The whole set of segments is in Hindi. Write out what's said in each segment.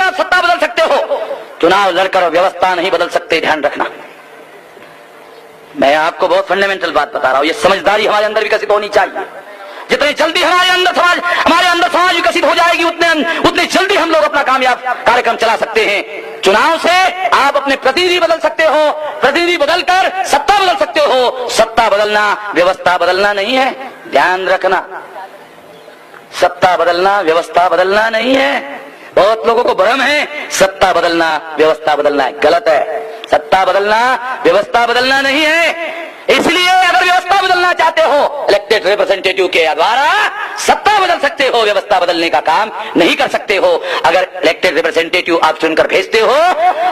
आप सत्ता बदल सकते हो, चुनाव लड़कर व्यवस्था नहीं बदल सकते, ध्यान रखना। मैं आपको बहुत फंडामेंटल बात बता रहा हूं, ये समझदारी हमारे अंदर विकसित होनी चाहिए। जितनी जल्दी हमारे अंदर समाज विकसित हो जाएगी, उतने जल्दी हम लोग अपना कामयाब कार्यक्रम चला सकते हैं। चुनाव से आप अपने प्रतिनिधि बदल सकते हो, प्रतिनिधि बदलकर सत्ता बदल सकते हो। सत्ता बदलना व्यवस्था बदलना नहीं है, ध्यान रखना। सत्ता बदलना व्यवस्था बदलना नहीं है। बहुत लोगों को भ्रम है, सत्ता बदलना व्यवस्था बदलना है, गलत है। सत्ता बदलना व्यवस्था बदलना नहीं है। इसलिए अगर व्यवस्था बदलना चाहते हो, इलेक्टेड रिप्रेजेंटेटिव के द्वारा सत्ता बदल सकते हो, व्यवस्था बदलने का काम नहीं कर सकते हो। अगर इलेक्टेड रिप्रेजेंटेटिव आप चुनकर भेजते हो,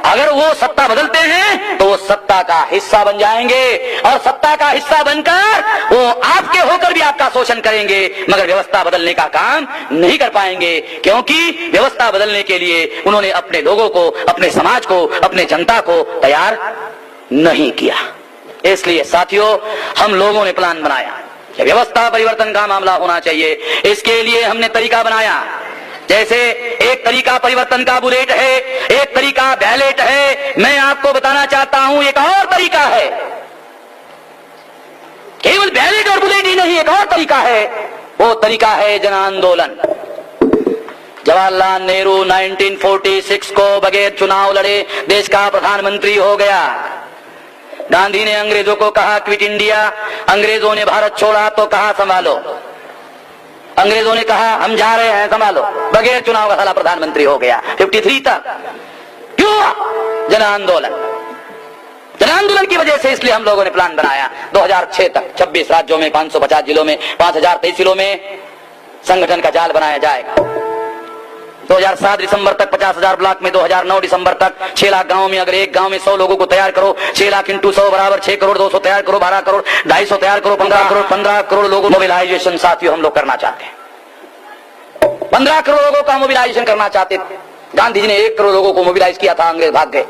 अगर वो सत्ता बदलते हैं तो वो सत्ता का हिस्सा बन जाएंगे, और सत्ता का हिस्सा बनकर वो आपके होकर भी आपका शोषण करेंगे, मगर व्यवस्था बदलने का काम नहीं कर पाएंगे। क्योंकि व्यवस्था बदलने के लिए उन्होंने अपने लोगों को, अपने समाज को, अपने जनता को तैयार नहीं किया। इसलिए साथियों, हम लोगों ने प्लान बनाया कि व्यवस्था परिवर्तन का मामला होना चाहिए। इसके लिए हमने तरीका बनाया। जैसे एक तरीका परिवर्तन का बुलेट है, एक तरीका बैलेट है। मैं आपको बताना चाहता हूं एक और तरीका है, केवल बैलेट और बुलेट ही नहीं, एक और तरीका है। वो तरीका है जन आंदोलन। जवाहरलाल नेहरू 1946 को बगैर चुनाव लड़े देश का प्रधानमंत्री हो गया। गांधी ने अंग्रेजों को कहा क्विट इंडिया, अंग्रेजों ने भारत छोड़ा तो कहा संभालो। अंग्रेजों ने कहा हम जा रहे हैं, संभालो। बगैर चुनाव का साला प्रधानमंत्री हो गया 53 तक। क्यों? जन आंदोलन। जन आंदोलन की वजह से इसलिए हम लोगों ने प्लान बनाया 2006 तक 26 राज्यों में 550 जिलों में 5000 तहसीलों में संगठन का जाल बनाया जाएगा। 2007 दिसंबर तक 50,000 ब्लॉक में, 2009 दिसंबर तक 6 लाख गांवों में। अगर एक गांव में 100 लोगों को तैयार करो, 6 लाख इंटू 100 बराबर 6 करोड़। 200 तैयार करो, 12 करोड़। 250 तैयार करो, 15 करोड़ लोगों मोबिलाइजेशन साथियों हम लोग करना चाहते हैं। 15 करोड़ लोगों का मोबिलाइजेशन करना चाहते थे। गांधी जी ने 1 करोड़ लोगों को मोबिलाइज किया था, अंग्रेज भाग गए।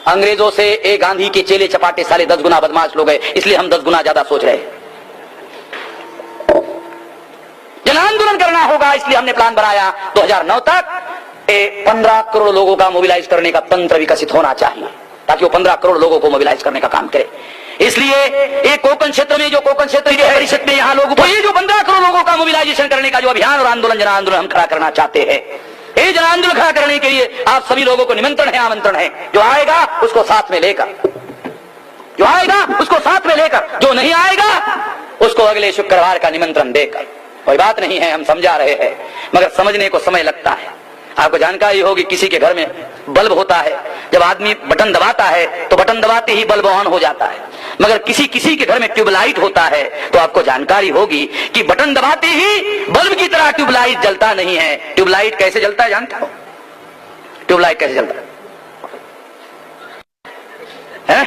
अंग्रेजों से एक गांधी के चेले चपाटे साले 10 गुना बदमाश लोग गए, इसलिए हम 10 गुना ज्यादा सोच रहे हैं। जन आंदोलन करना होगा, इसलिए हमने प्लान बनाया 2009 तक 15 करोड़ लोगों का मोबिलाइज करने का तंत्र विकसित होना चाहिए, ताकि वो 15 करोड़ लोगों को मोबिलाइज करने का काम करे। इसलिए एक कोंकण क्षेत्र में, जो कोंकण क्षेत्र के परिषद में यहाँ लोग, तो ये जो 15 करोड़ लोगों का मोबिलाइजेशन करने का जो अभियान और आंदोलन, जन आंदोलन हम खड़ा करना चाहते हैं। ये जन आंदोलन खड़ा करने के लिए आप सभी लोगों को निमंत्रण है, आमंत्रण है। जो आएगा उसको साथ में लेकर, जो आएगा उसको साथ में लेकर, जो नहीं आएगा उसको अगले शुक्रवार का निमंत्रण देकर। कोई बात नहीं है, हम समझा रहे हैं, मगर समझने को समय लगता है। आपको जानकारी होगी किसी के घर में बल्ब होता है, जब आदमी बटन दबाता है तो बटन दबाते ही बल्ब ऑन हो जाता है। मगर किसी के घर में ट्यूबलाइट होता है तो आपको जानकारी होगी कि बटन दबाते ही बल्ब की तरह ट्यूबलाइट जलता नहीं है। ट्यूबलाइट कैसे जलता है जानते हो? ट्यूबलाइट कैसे जलता है?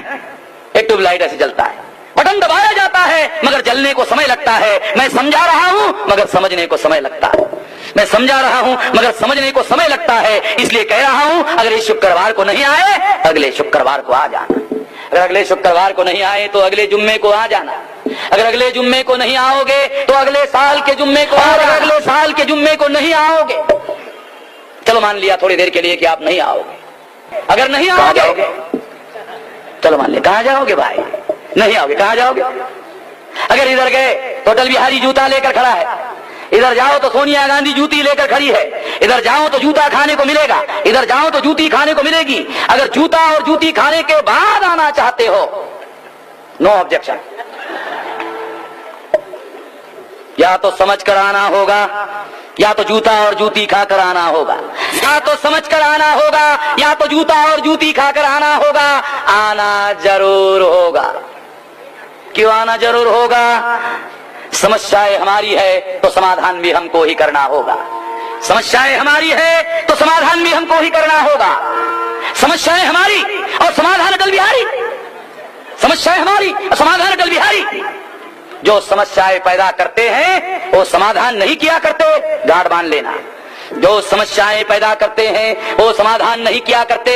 एक ट्यूबलाइट ऐसे जलता है, बटन दबाया जाता है मगर जलने को समय लगता है। मैं समझा रहा हूं मगर समझने को समय लगता है। मैं समझा रहा हूं मगर समझने को समय लगता है। इसलिए कह रहा हूं, अगर इस शुक्रवार को नहीं आए, अगले शुक्रवार को आ जाना। अगर अगले शुक्रवार को नहीं आए तो अगले जुम्मे को आ जाना। अगर अगले जुम्मे को नहीं आओगे तो अगले साल के जुम्मे को आ जाना। अगले साल के जुम्मे को नहीं आओगे, चलो मान लिया थोड़ी देर के लिए कि आप नहीं आओगे। अगर नहीं आओगे, चलो मान लिया, कहां जाओगे भाई? नहीं आओगे, कहां जाओगे? अगर इधर गए तो अटल बिहारी जूता लेकर खड़ा है, इधर जाओ तो सोनिया गांधी जूती लेकर खड़ी है, इधर जाओ तो जूता खाने को मिलेगा, इधर जाओ तो जूती खाने को मिलेगी। अगर जूता और जूती खाने के बाद आना चाहते हो, नो ऑब्जेक्शन। या तो समझ कर आना होगा, या तो जूता और जूती खाकर आना होगा। या तो समझ कर आना होगा, या तो जूता और जूती खाकर आना होगा। आना जरूर होगा। क्यों आना जरूर होगा? समस्याएं हमारी है तो समाधान भी हमको ही करना होगा। समस्याएं हमारी है तो समाधान भी हमको ही करना होगा। समस्याएं हमारी और समाधान अटल बिहारी। समस्याएं हमारी और समाधान अटल बिहारी। जो समस्याएं पैदा करते हैं वो समाधान नहीं किया करते, गाढ़ बांध लेना। जो समस्याएं पैदा करते हैं वो समाधान नहीं किया करते।